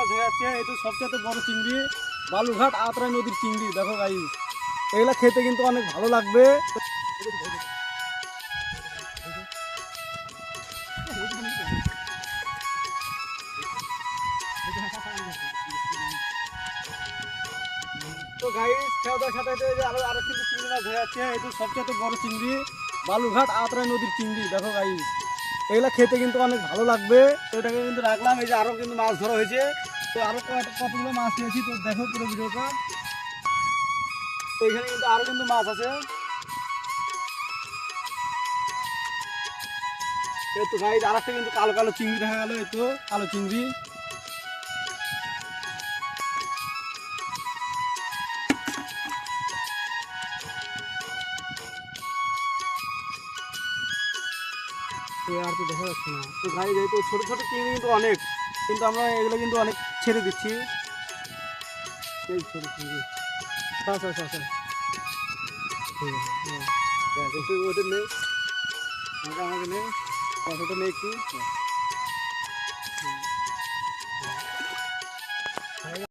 দেখা যাচ্ছে এই তো সবচেয়ে বড় চিংড়ি, বালুরঘাট আত্রাই নদীর চিংড়ি। দেখো গাইস, এগুলা খেতে কিন্তু অনেক ভালো লাগবে। তো গাইস, খাওয়া দাওয়ার সাথে সাথে এই যে আরো আরো কিন্তু চিংড়ি মাছ দেখা যাচ্ছে এই তো সবচেয়ে বড় চিংড়ি, বালুরঘাট আত্রাই নদীর চিংড়ি। দেখো গাইস, এগুলা খেতে কিন্তু অনেক ভালো লাগবে। তো এটাকে কিন্তু রাখলাম। এই যে আরো কিন্তু মাছ ধরা হয়েছে। তো আরো কতগুলো মাছ পেয়েছি, তো দেখো পুরো ভিডিওটা। তো এখানে কিন্তু আরো কিন্তু মাছ আছে। এই তো গাইস, আর একটা কিন্তু কালো কালো চিংড়ি দেখা গেল। এই তো কালো চিংড়ি। তো আর তো দেখা যাচ্ছে না। তো গাইস, এই তো ছোট ছোট চিংড়ি কিন্তু অনেক, কিন্তু আমরা এগুলো কিন্তু অনেক ছেড়ে দিচ্ছি। এই ছোট চিংড়ি। আচ্ছা আচ্ছা আচ্ছা, ঠিক আছে। একটু ওদের নেই, আমাকে নেই, কতটা নেই একটু।